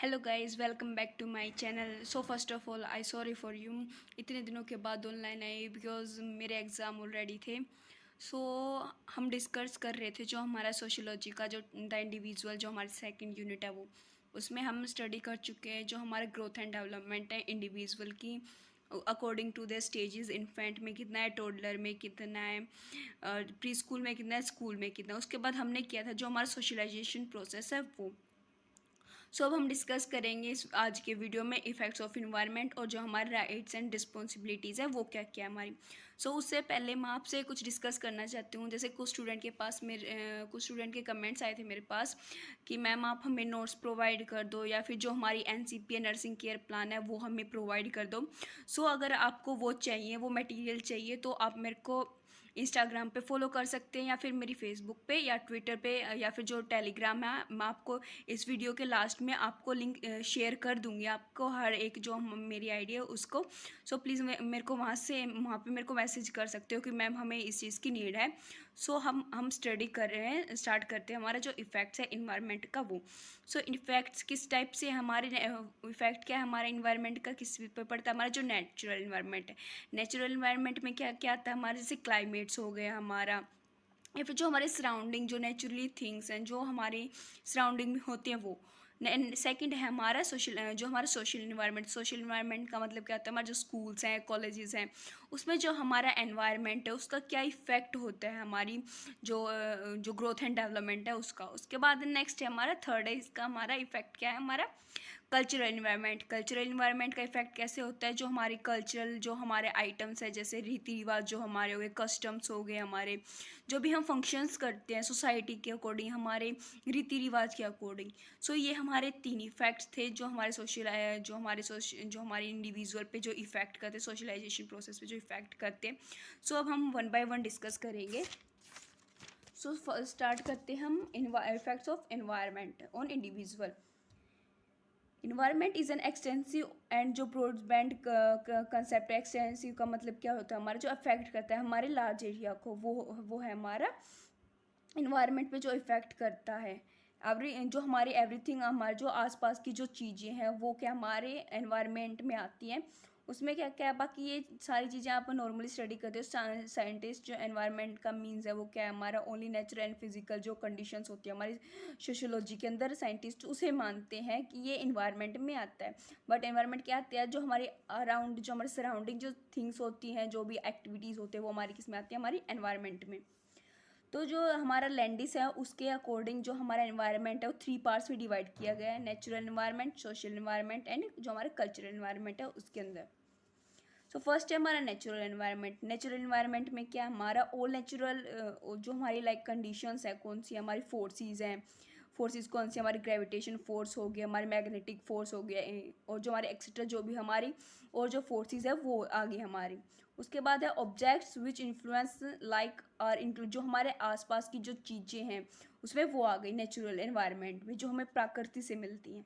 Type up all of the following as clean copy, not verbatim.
Hello guys, welcome back to my channel. So first of all I sorry for you, इतने दिनों के बाद online आई because मेरे एग्ज़ाम ऑलरेडी थे। सो हम डिस्कस कर रहे थे जो हमारा सोशियोलॉजी का जो द इंडिविजुअल जो हमारी सेकंड यूनिट है वो उसमें हम स्टडी कर चुके हैं जो हमारे ग्रोथ एंड डेवलपमेंट है इंडिविजुअल की according to the stages. Infant में कितना है, टोडलर में कितना है, प्री स्कूल में कितना है, स्कूल में कितना है। उसके बाद हमने किया था जो हमारा सोशलाइजेशन प्रोसेस है वो। सो अब हम डिस्कस करेंगे इस आज के वीडियो में इफ़ेक्ट्स ऑफ इन्वायरमेंट और जो हमारे राइट्स एंड रिस्पॉन्सिबिलिटीज़ है वो क्या क्या है हमारी। उससे पहले मैं आपसे कुछ डिस्कस करना चाहती हूँ। जैसे कुछ स्टूडेंट के पास कुछ स्टूडेंट के कमेंट्स आए थे मेरे पास कि मैम आप हमें नोट्स प्रोवाइड कर दो या फिर जो हमारी NCP नर्सिंग केयर प्लान है वो हमें प्रोवाइड कर दो। अगर आपको वो चाहिए, वो मटेरियल चाहिए, तो आप मेरे को इंस्टाग्राम पे फॉलो कर सकते हैं या फिर मेरी फेसबुक पे या ट्विटर पे या फिर जो टेलीग्राम है। मैं आपको इस वीडियो के लास्ट में आपको लिंक शेयर कर दूंगी, आपको हर एक जो मेरी आईडी है उसको। प्लीज़ मेरे को वहाँ पे मेरे को मैसेज कर सकते हो कि मैम हमें इस चीज़ की नीड है। हम स्टडी कर रहे हैं, स्टार्ट करते हैं हमारा जो इफ़ेक्ट्स है इन्वायरमेंट का वो। इफ़ेक्ट्स किस टाइप से हमारे इफ़ेक्ट क्या है हमारे इन्वायरमेंट का किस पे पड़ता है। हमारा जो नेचुरल इन्वायरमेंट है, नेचुरल इन्वायरमेंट में क्या क्या आता है हमारे, जैसे क्लाइमेट्स हो गया हमारा, या फिर जो हमारे सराउंडिंग जो नेचुरली थिंग्स हैं जो हमारे सराउंडिंग में होते हैं वो। सेकंड है हमारा जो हमारा सोशल इन्वायरमेंट। सोशल इन्वायरमेंट का मतलब क्या होता है, हमारे जो स्कूल्स हैं, कॉलेजेस हैं, उसमें जो हमारा एनवायरमेंट है उसका क्या इफ़ेक्ट होता है हमारी जो ग्रोथ एंड डेवलपमेंट है उसका। उसके बाद नेक्स्ट है हमारा थर्ड है, इसका हमारा इफ़ेक्ट क्या है हमारा कल्चरल इन्वायरमेंट। कल्चरल इन्वायरमेंट का इफेक्ट कैसे होता है, जो हमारी कल्चरल जो हमारे आइटम्स है, जैसे रीति रिवाज जो हमारे हो गए, कस्टम्स हो गए, हमारे जो भी हम फंक्शंस करते हैं सोसाइटी के अकॉर्डिंग, हमारे रीति रिवाज के अकॉर्डिंग। ये हमारे तीन इफेक्ट्स थे जो हमारे जो हमारे इंडिविजुअल पे जो इफेक्ट करते, सोशलाइजेशन प्रोसेस पे जो इफेक्ट करते। अब हम वन बाय वन डिस्कस करेंगे। स्टार्ट करते हैं हम effects of environment on individual. Environment is an extensive and जो ब्रॉडबैंड कंसेप्ट है। एक्सटेंसिव का मतलब क्या होता है, हमारा जो अफेक्ट करता है हमारे लार्ज एरिया को, वो है हमारा इन्वायरमेंट पे जो इफ़ेक्ट करता है। जो हमारी एवरीथिंग, हमारे जो आसपास की जो चीज़ें हैं वो क्या हमारे एनवायरनमेंट में आती हैं। उसमें क्या क्या है, बाकी ये सारी चीज़ें आप नॉर्मली स्टडी करते हो। साइंटिस्ट जो एनवायरनमेंट का मीन्स है वो क्या है हमारा ओनली नेचुरल एंड फिजिकल जो कंडीशंस होती है हमारी सोशियोलॉजी के अंदर, साइंटिस्ट उसे मानते हैं कि ये इन्वायरमेंट में आता है। बट एनवायरनमेंट क्या आता है, जो हमारे अराउंड जो हमारे सराउंडिंग जो थिंग्स होती हैं, जो भी एक्टिविटीज़ होते हैं वो हमारी किस में आती है, हमारी एनवायरनमेंट में। जो हमारा लैंडिस है उसके अकॉर्डिंग जो हमारा एनवायरनमेंट है वो 3 पार्ट्स में डिवाइड किया गया है, natural environment, social environment and जो हमारे कल्चरल एनवायरनमेंट है उसके अंदर। फर्स्ट है हमारा नेचुरल एनवायरनमेंट। नेचुरल एनवायरनमेंट में क्या हमारा ऑल नेचुरल जो हमारी लाइक कंडीशंस है, कौन सी हमारी फोर्सेस हैं, फोर्सेस कौन सी, हमारी ग्रेविटेशन फोर्स हो गया, हमारी मैग्नेटिक फोर्स हो गया, और जो हमारे एक्सेट्रा जो भी हमारी और जो फोर्सेस है वो आ गई हमारी। उसके बाद है ऑब्जेक्ट्स विच इन्फ्लुएंस लाइक और इंक्लूड जो हमारे आसपास की जो चीज़ें हैं उसमें वो आ गई नेचुरल एनवायरनमेंट में, जो हमें प्रकृति से मिलती हैं।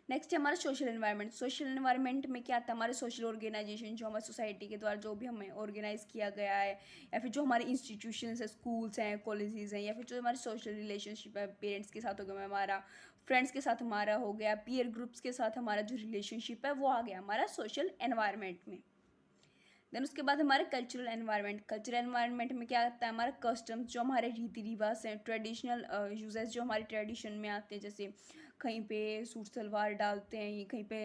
नेक्स्ट है हमारा सोशल एनवायरनमेंट। सोशल एनवायरनमेंट में क्या आता है, हमारे सोशल ऑर्गेनाइजेशन जो हमारी सोसाइटी के द्वारा जो भी हमें ऑर्गेनाइज किया गया है, या फिर जो हमारे इंस्टीट्यूशंस है, स्कूल्स हैं, कॉलेजेस हैं, या फिर जो हमारे सोशल रिलेशनशिप है, पेरेंट्स के साथ हो गया हमारा, फ्रेंड्स के साथ हमारा हो गया, पीयर ग्रुप्स के साथ हमारा जो रिलेशनशिप है वो आ गया हमारा सोशल एनवायरनमेंट में। देन उसके बाद हमारे कल्चरल एनवायरनमेंट। कल्चरल एनवायरनमेंट में क्या आता है, हमारा कस्टम्स जो हमारे रीति रिवाज हैं, ट्रेडिशनल यूजेस जो हमारे ट्रेडिशन में आते हैं, जैसे कहीं पे सूट सलवार डालते हैं, कहीं पे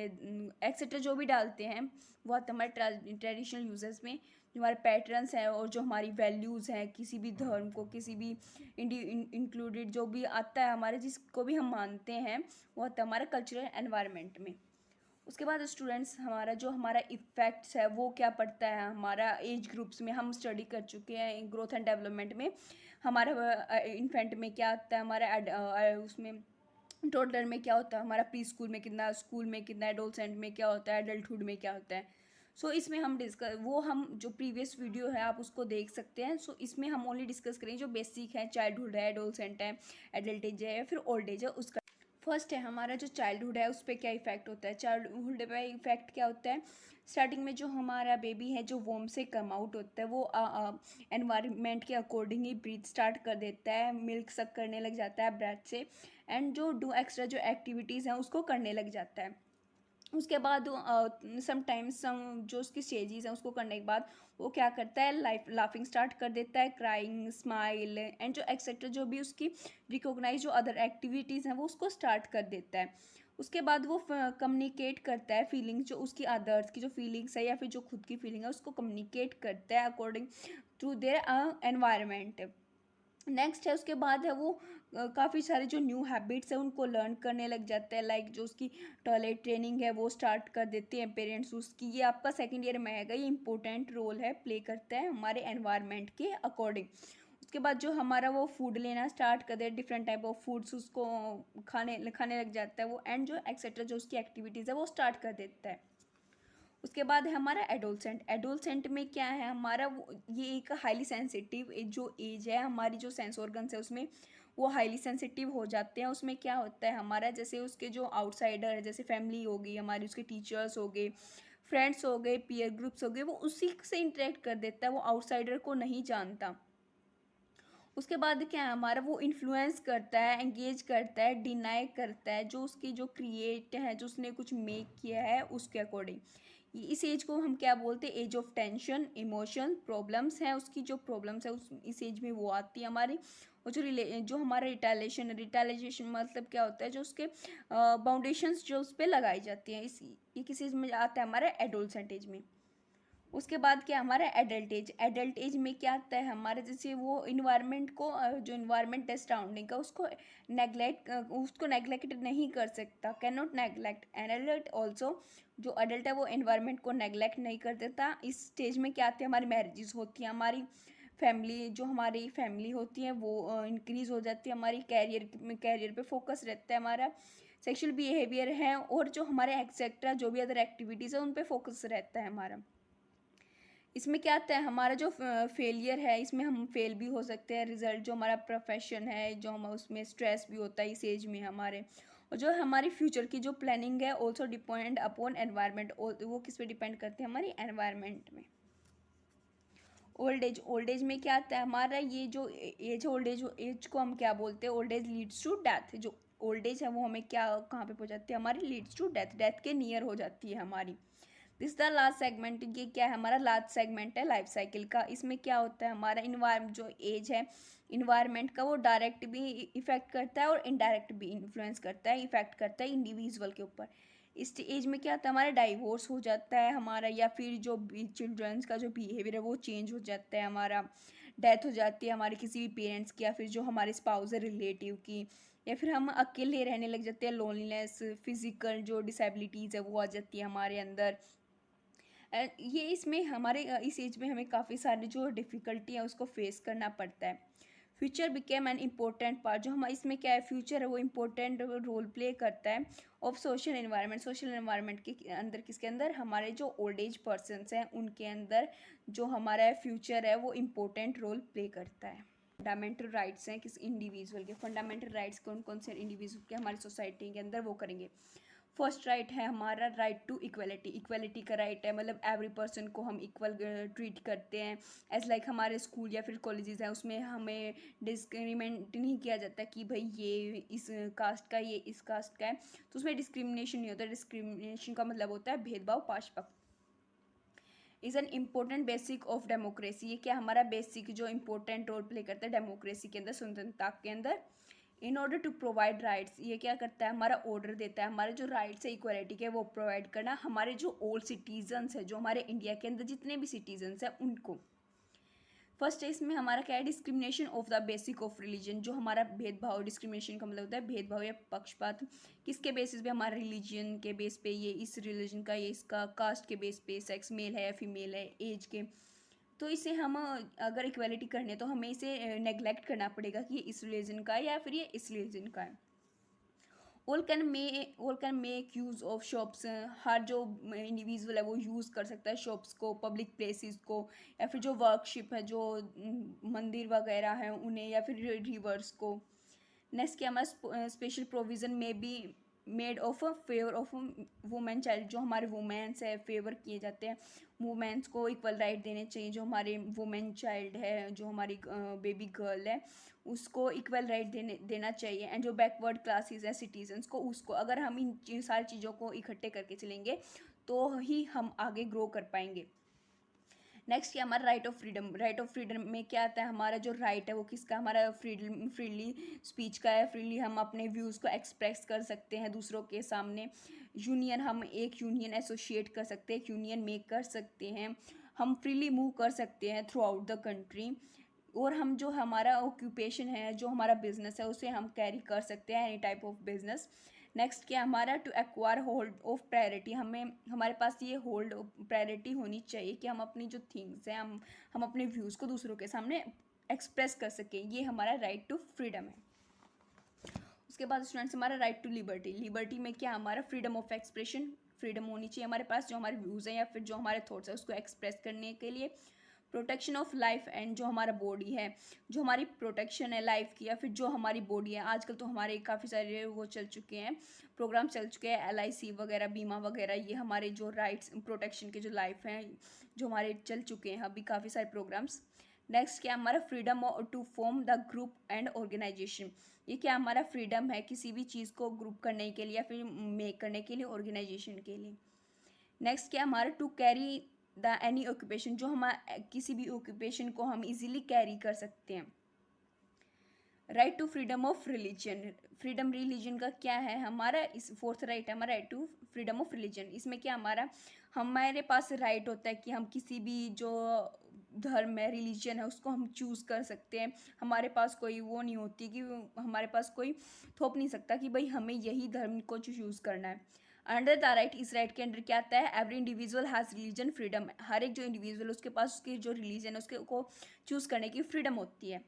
एक्सेट्रा जो भी डालते हैं वो आते हैं हमारे ट्रेडिशनल यूजेस में। जो हमारे पैटर्न्स हैं और जो हमारी वैल्यूज़ हैं, किसी भी धर्म को, किसी भी इंक्लूडेड जो भी आता है हमारे, जिसको भी हम मानते हैं वो आता है हमारा कल्चरल एनवायरनमेंट में। उसके बाद स्टूडेंट्स हमारा जो हमारा इफ़ेक्ट्स है वो क्या पड़ता है हमारा एज ग्रुप्स में, हम स्टडी कर चुके हैं ग्रोथ एंड डेवलपमेंट में। हमारा इन्फेंट में क्या आता है हमारा उसमें टोडलर में क्या होता है हमारा, प्री स्कूल में कितना, स्कूल में कितना, एडोलसेंट में क्या होता है, एडल्टहुड में क्या होता है। इसमें हम डिस्कस, वो हम जो प्रीवियस वीडियो है आप उसको देख सकते हैं। इसमें हम ओनली डिस्कस करेंगे जो बेसिक है, चाइल्डहुड है, एडोलसेंट है, एडल्ट एज है या फिर ओल्ड एज है उसका। फर्स्ट है हमारा जो चाइल्डहुड है उस पर क्या इफेक्ट होता है। चाइल्डहुड पे इफेक्ट क्या होता है, स्टार्टिंग में जो हमारा बेबी है जो वोम से कम आउट होता है वो एनवायरनमेंट के अकॉर्डिंग ही ब्रीथ स्टार्ट कर देता है, मिल्क सक करने लग जाता है ब्रेथ से। एंड जो डू एक्स्ट्रा जो एक्टिविटीज़ हैं उसको करने लग जाता है। उसके बाद समटाइम्स जो उसकी स्टेजेस हैं उसको करने के बाद वो क्या करता है, लाफिंग स्टार्ट कर देता है, क्राइंग, स्माइल एंड जो एक्सेट्रा जो भी उसकी रिकॉग्नाइज जो अदर एक्टिविटीज़ हैं वो उसको स्टार्ट कर देता है। उसके बाद वो कम्युनिकेट करता है फीलिंग्स, जो उसकी अदर्स की जो फीलिंग्स है या फिर जो खुद की फीलिंग है उसको कम्युनिकेट करता है according to their environment. Next है उसके बाद है वो काफ़ी सारे जो न्यू हैबिट्स है उनको लर्न करने लग जाता है, लाइक जो उसकी टॉयलेट ट्रेनिंग है वो स्टार्ट कर देते हैं पेरेंट्स उसकी। ये आपका सेकेंड ईयर में आएगा, ये इंपॉर्टेंट रोल है प्ले करता है हमारे एनवायरनमेंट के अकॉर्डिंग। उसके बाद जो हमारा वो फूड लेना स्टार्ट कर दे, डिफरेंट टाइप ऑफ फूड्स उसको खाने खाने लग जाता है वो, एंड जो एक्सेट्रा जो उसकी एक्टिविटीज़ है वो स्टार्ट कर देता है। उसके बाद है हमारा एडोलसेंट। एडोलसेंट में क्या है हमारा ये एक हाईली सेंसिटिव जो एज है, हमारी जो सेंस ऑर्गन्स है उसमें वो हाईली सेंसिटिव हो जाते हैं। उसमें क्या होता है हमारा, जैसे उसके जो आउटसाइडर है, जैसे फैमिली हो गई हमारी, उसके टीचर्स हो गए, फ्रेंड्स हो गए, पीयर ग्रुप्स हो गए, वो उसी से इंटरेक्ट कर देता है, वो आउटसाइडर को नहीं जानता। उसके बाद क्या है हमारा, वो इन्फ्लुएंस करता है, एंगेज करता है, डिनाई करता है जो उसकी जो क्रिएट है, जो उसने कुछ मेक किया है उसके अकॉर्डिंग। इस एज को हम क्या बोलते हैं, age of tension, emotion, problems है, उसकी जो प्रॉब्लम्स है उस इस एज में वो आती है हमारी। और जो हमारा रिटालिएशन मतलब क्या होता है, जो उसके बाउंडेशंस जो उस पर लगाई जाती हैं, ये किस एज में आता है हमारे एडोलसेंट एज में। उसके बाद क्या हमारा एडल्ट एज। एडल्ट एज में क्या आता है हमारे, जैसे वो इन्वायरमेंट को जो इन्वायरमेंट है सराउंडिंग का उसको नेग्लेक्ट नहीं कर सकता, can not neglect an adult also. जो अडल्ट है वो इन्वायरमेंट को नेग्लेक्ट नहीं कर देता। इस स्टेज में क्या आती है, हमारी मैरिजेस होती हैं, हमारी हमारी फैमिली होती है वो इंक्रीज हो जाती है, हमारी कैरियर पे फोकस रहता है, हमारा सेक्सुअल बिहेवियर है, और जो हमारे एक्सेट्रा जो भी अदर एक्टिविटीज़ है उन पे फोकस रहता है हमारा। इसमें क्या आता है हमारा जो फेलियर है, इसमें हम फेल भी हो सकते हैं। रिजल्ट जो हमारा प्रोफेशन है, जो हम उसमें स्ट्रेस भी होता है इस एज में हमारे। और जो हमारी फ्यूचर की जो प्लानिंग है ऑल्सो डिपेंड अपॉन एनवायरनमेंट, वो किस पे डिपेंड करते हैं, हमारी एनवायरनमेंट में। ओल्ड एज में क्या आता है हमारा, ये जो एज एज को हम क्या बोलते हैं, old age leads to death. जो ओल्ड एज है वो हमें क्या कहाँ पे पहुँचाती है, हमारी लीड्स टू डेथ, डेथ के नियर हो जाती है हमारी। दिस द लास्ट सेगमेंट, ये क्या है हमारा लास्ट सेगमेंट है लाइफ साइकिल का। इसमें क्या होता है हमारा जो एज है इन्वायरमेंट का, वो डायरेक्ट भी इफेक्ट करता है और इनडायरेक्ट भी इन्फ्लुएंस करता है, इफेक्ट करता है इंडिविजुअल के ऊपर। इस एज में क्या होता है हमारा, डाइवोर्स हो जाता है हमारा, या फिर जो चिल्ड्रंस का जो बिहेवियर है वो चेंज हो जाता है हमारा, डेथ हो जाती है हमारे किसी भी पेरेंट्स की, या फिर जो हमारे स्पाउस है रिलेटिव की, या फिर हम अकेले रहने लग जाते हैं, लोनलीनेस, फिजिकल जो डिसेबिलिटीज़ है वो आ जाती है हमारे अंदर। ये इसमें हमारे इस एज में हमें काफ़ी सारी जो डिफ़िकल्टी है उसको फेस करना पड़ता है। Future became an important part, जो हमारा इसमें क्या है, फ्यूचर है वो इम्पोर्टेंट रोल प्ले करता है of social environment. Social environment के अंदर किसके अंदर, हमारे जो ओल्ड एज पर्सनस हैं उनके अंदर जो हमारा फ्यूचर है वो इम्पोर्टेंट रोल प्ले करता है। फंडामेंटल राइट्स हैं किस इंडिविजुअल के, फंडामेंटल राइट्स कौन कौन से इंडिविजुअल के हमारी सोसाइटी के अंदर वो करेंगे। फर्स्ट राइट है हमारा राइट टू इक्वलिटी। इक्वलिटी का राइट है, मतलब एवरी पर्सन को हम इक्वल ट्रीट करते हैं, एज लाइक हमारे स्कूल या फिर कॉलेजेस हैं उसमें हमें डिस्क्रिमिनेट नहीं किया जाता कि भाई ये इस कास्ट का, ये इस कास्ट का है, तो उसमें डिस्क्रिमिनेशन नहीं होता। डिस्क्रिमिनेशन का मतलब होता है भेदभाव, पाशपक। Is an important basic of democracy, ये क्या हमारा बेसिक जो इम्पोर्टेंट रोल प्ले करता है डेमोक्रेसी के अंदर, स्वतंत्रता के अंदर। In order to provide rights, ये क्या करता है हमारा ऑर्डर देता है, हमारे जो राइट्स है इक्वलिटी के वो प्रोवाइड करना हमारे जो ऑल सिटीजन्स है, जो हमारे इंडिया के अंदर जितने भी सिटीजन्स हैं उनको। फर्स्ट है इसमें हमारा क्या है, discrimination of the basic of religion. जो हमारा भेदभाव, डिस्क्रिमिनेशन का मतलब होता है भेदभाव या पक्षपात, किसके बेसिस पे, हमारे रिलीजन के बेस पे, ये इस रिलीजन का, ये इसका, कास्ट के बेस पे, सेक्स मेल है या फीमेल है, एज के। तो इसे हम अगर इक्वालिटी करनी है तो हमें इसे नेग्लेक्ट करना पड़ेगा कि ये इस रिलीजन का है या फिर ये इस रिलीजन का है। All can make use of shops, हर जो इंडिविजुअल है वो यूज़ कर सकता है शॉप्स को, पब्लिक प्लेसेस को, या फिर जो वर्कशिप है, जो मंदिर वगैरह हैं उन्हें, या फिर रिवर्स को। नेक्स्ट क्या हमारा स्पेशल प्रोविज़न में भी made of favour of women child, जो हमारे वुमेन्स है फेवर किए जाते हैं, वुमेन्स को इक्वल राइट देने चाहिए। जो हमारे वुमेन चाइल्ड है, जो हमारी बेबी गर्ल है, उसको इक्वल राइट देना चाहिए। एंड जो बैकवर्ड क्लासेस है सिटीजन्स को, उसको, अगर हम इन सारी चीज़ों को इकट्ठे करके चलेंगे तो ही हम आगे ग्रो कर पाएंगे। नेक्स्ट क्या हमारा right of freedom. Right of freedom में क्या आता है, हमारा जो राइट है वो किसका, हमारा फ्रीली स्पीच का है। फ्रीली हम अपने व्यूज़ को एक्सप्रेस कर सकते हैं दूसरों के सामने। यूनियन, हम एक यूनियन एसोसिएट कर सकते हैं, एक यूनियन मेक कर सकते हैं। हम फ्रीली मूव कर सकते हैं थ्रू आउट द कंट्री। और हम जो हमारा ऑक्यूपेशन है, जो हमारा बिजनेस है, उसे हम कैरी कर सकते हैं, any type of business. Next क्या हमारा to acquire hold of priority. हमें हमारे पास ये होल्ड प्रायोरिटी होनी चाहिए कि हम अपनी जो थिंग्स हैं, हम अपने व्यूज़ को दूसरों के सामने एक्सप्रेस कर सकें। ये हमारा राइट टू फ्रीडम है। उसके बाद स्टूडेंट्स हमारा राइट टू लिबर्टी। लिबर्टी में क्या हमारा फ्रीडम ऑफ एक्सप्रेशन, फ्रीडम होनी चाहिए हमारे पास, जो हमारे व्यूज़ हैं या फिर जो हमारे थॉट्स हैं उसको एक्सप्रेस करने के लिए। प्रोटेक्शन ऑफ लाइफ एंड जो हमारा बॉडी है, जो हमारी प्रोटेक्शन है लाइफ की, या फिर जो हमारी बॉडी है। आजकल तो हमारे काफ़ी सारे वो चल चुके हैं, प्रोग्राम चल चुके हैं, LIC वगैरह, बीमा वगैरह, ये हमारे जो राइट्स प्रोटेक्शन के जो लाइफ हैं जो हमारे चल चुके हैं अभी काफ़ी सारे प्रोग्राम्स। नेक्स्ट क्या हमारा freedom to form the group and organization. ये क्या हमारा फ्रीडम है किसी भी चीज़ को ग्रुप करने के लिए या फिर मेक करने के लिए, ऑर्गेनाइजेशन के लिए। नेक्स्ट क्या हमारा to carry the any occupation, जो हम किसी भी ऑक्यूपेशन को हम इजीली कैरी कर सकते हैं। Right to freedom of religion. Freedom religion का क्या है हमारा, इस फोर्थ राइट है हमारा right to freedom of religion. इसमें क्या हमारे पास राइट होता है कि हम किसी भी जो धर्म है, रिलीजन है, उसको हम चूज़ कर सकते हैं। हमारे पास कोई वो नहीं होती कि हमारे पास कोई थोप नहीं सकता कि भाई हमें यही धर्म को चूज़ करना है। अंडर द राइट, इस राइट के अंडर क्या आता है, every individual has religion freedom. हर एक जो इंडिविजुअल उसके पास उसकी जो रिलीजन है उसके को चूज़ करने की फ्रीडम होती है।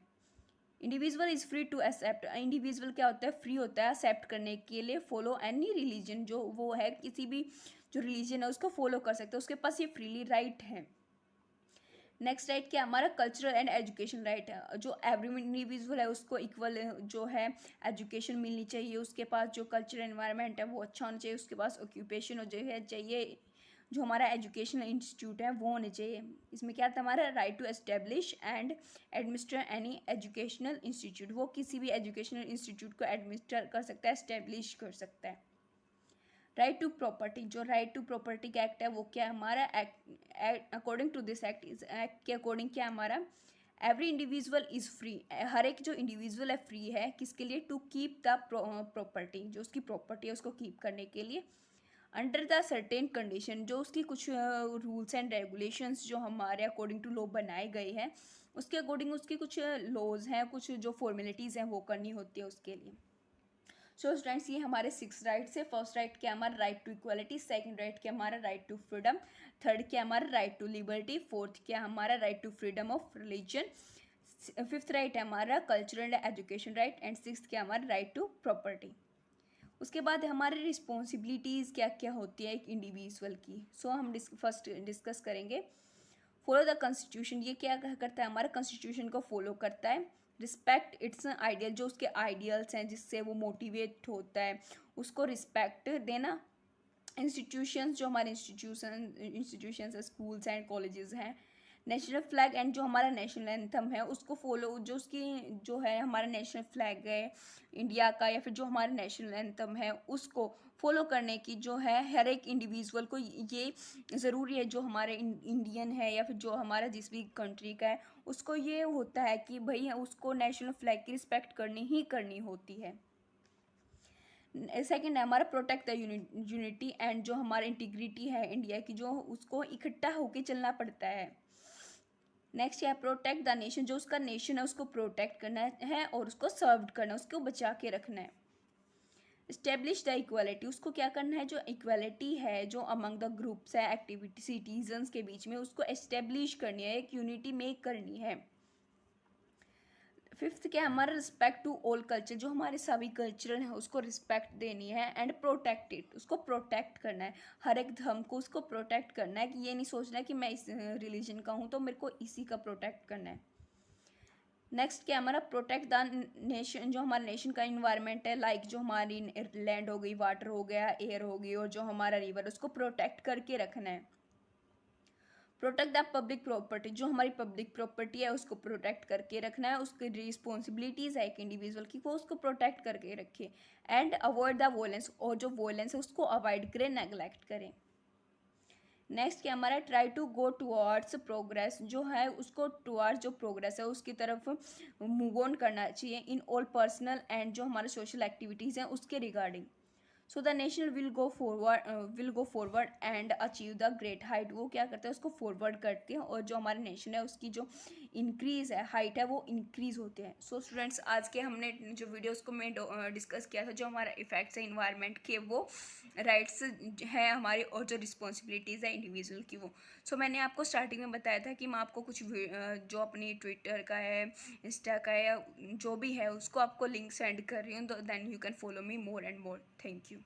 Individual is free to accept. Individual क्या होता है, फ्री होता है एक्सेप्ट करने के लिए, फॉलो एनी रिलीजन, जो वो है किसी भी जो रिलीजन है उसको फॉलो कर सकते हैं, उसके पास ये फ्रीली राइट है। नेक्स्ट राइट क्या हमारा कल्चरल एंड एजुकेशन राइट है। जो एवरी इंडिविजुअल है उसको इक्वल जो है एजुकेशन मिलनी चाहिए, उसके पास जो कल्चरल एनवायरनमेंट है वो अच्छा होना चाहिए, उसके पास ऑक्यूपेशन हो चाहिए, जो हमारा एजुकेशनल इंस्टीट्यूट है वो होने चाहिए। इसमें क्या था हमारा right to establish and administer any educational institute. वो किसी भी एजुकेशनल इंस्टीट्यूट को एडमिनिस्टर कर सकता है, एस्टेब्लिश कर सकता है। राइट टू प्रॉपर्टी, जो राइट टू प्रॉपर्टी का एक्ट है वो क्या हमारा act, according to this act, इस एक्ट के अकॉर्डिंग क्या हमारा एवरी इंडिविजुअल इज़ फ्री। हर एक जो इंडिविजुअल है फ्री है किसके लिए, टू कीप द प्रॉपर्टी, जो उसकी प्रॉपर्टी है उसको कीप करने के लिए। अंडर द सर्टेन कंडीशन, जो उसकी कुछ रूल्स एंड रेगुलेशंस जो हमारे अकॉर्डिंग टू लॉ बनाए गए हैं उसके अकॉर्डिंग उसकी कुछ लॉज हैं, कुछ जो फॉर्मेलिटीज़ हैं वो करनी होती है उसके लिए। सो स्टूडेंट्स ये हमारे 6 राइट्स है। फर्स्ट राइट क्या हमारा right to equality, second right क्या हमारा राइट टू फ्रीडम, थर्ड क्या हमारा राइट टू लिबर्टी, फोर्थ क्या हमारा right to freedom of religion, fifth right है हमारा cultural and education right, and sixth क्या हमारा राइट टू प्रॉपर्टी। उसके बाद हमारी रिस्पॉन्सिबिलिटीज़ क्या क्या होती है एक इंडिविजुअल की। सो हम फर्स्ट डिस्कस करेंगे फॉलो द कॉन्स्टिट्यूशन। ये क्या करता है हमारा कॉन्स्टिट्यूशन को फॉलो करता है। रिस्पेक्ट इट्स आइडियल, जो उसके आइडियल्स हैं जिससे वो मोटिवेट होता है उसको रिस्पेक्ट देना। इंस्टीट्यूशंस, जो हमारे इंस्टीट्यूशंस है, स्कूल्स एंड कॉलेजेस हैं। नेशनल फ्लैग एंड जो हमारा नेशनल एंथम है उसको फॉलो, जो उसकी जो है हमारा नेशनल फ्लैग है इंडिया का या फिर जो हमारा नेशनल एंथम है उसको फॉलो करने की जो है हर एक इंडिविजुअल को ये ज़रूरी है। जो हमारे इंडियन है या फिर जो हमारा जिस भी कंट्री का है उसको ये होता है कि भाई उसको नेशनल फ्लैग की रिस्पेक्ट करनी ही करनी होती है। सेकेंड है हमारा प्रोटेक्ट द यूनिटी एंड जो हमारा इंटीग्रिटी है इंडिया की, जो उसको इकट्ठा होके चलना पड़ता है। नेक्स्ट है प्रोटेक्ट द नेशन, जो उसका नेशन है उसको प्रोटेक्ट करना है और उसको सर्व करना है, उसको बचा के रखना है। इस्टेब्लिश द इक्वालिटी, उसको क्या करना है, जो इक्वालिटी है जो अमंग द ग्रुप्स है एक्टिविटी सिटीजन्स के बीच में उसको एस्टेब्लिश करनी है, एक यूनिटी मेक करनी है। फिफ्थ क्या हमारा रिस्पेक्ट टू ऑल कल्चर, जो हमारे सभी कल्चरल हैं उसको रिस्पेक्ट देनी है। एंड प्रोटेक्ट इट, उसको प्रोटेक्ट करना है, हर एक धर्म को उसको प्रोटेक्ट करना है कि ये नहीं सोचना है कि मैं इस रिलीजन का हूँ तो मेरे को इसी का प्रोटेक्ट करना है। नेक्स्ट क्या हमारा प्रोटेक्ट द नेशन, जो हमारे नेशन का इन्वायरमेंट है, लाइक जो हमारी लैंड हो गई, वाटर हो गया, एयर हो गई, और जो हमारा रिवर, उसको प्रोटेक्ट करके रखना है। प्रोटेक्ट द पब्लिक प्रॉपर्टी, जो हमारी पब्लिक प्रॉपर्टी है उसको प्रोटेक्ट करके रखना है, उसकी रिस्पॉन्सिबिलिटीज़ है एक इंडिविजुअल की, वो उसको प्रोटेक्ट करके रखे। एंड अवॉइड द वोलेंस, और जो वोलेंस है उसको अवॉइड करें, नेगलेक्ट करें। नेक्स्ट क्या हमारा try to go towards progress, जो है उसको टुवर्ड्स जो प्रोग्रेस है उसकी तरफ मूव ऑन करना चाहिए इन ऑल पर्सनल एंड जो हमारे सोशल एक्टिविटीज़ हैं उसके regarding. So the nation will go forward and achieve the great height, वो क्या करते हैं उसको फॉरवर्ड करते हैं, और जो हमारे नेशन है उसकी जो इंक्रीज़ है, हाइट है, वो इंक्रीज़ होते हैं। सो स्टूडेंट्स, आज के हमने जो वीडियोस को मैं डिस्कस किया था, जो हमारा इफेक्ट्स है इन्वायरमेंट के, वो राइट्स है हमारी, और जो रिस्पॉन्सिबिलिटीज़ है इंडिविजुअल की, वो मैंने आपको स्टार्टिंग में बताया था कि मैं आपको कुछ जो अपनी ट्विटर का है, इंस्टा का है, या जो भी है उसको आपको लिंक सेंड कर रही हूँ, तो then you can follow me more and more. Thank you.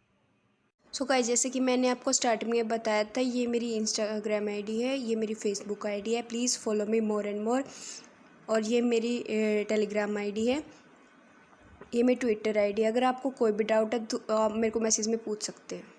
So guys, जैसे कि मैंने आपको स्टार्टिंग में बताया था, ये मेरी इंस्टाग्राम आईडी है, ये मेरी फेसबुक आईडी है, please follow me more and मोर। और ये मेरी टेलीग्राम आईडी है, ये मेरी ट्विटर आईडी है। अगर आपको कोई भी डाउट है तो आप मेरे को मैसेज में पूछ सकते हैं।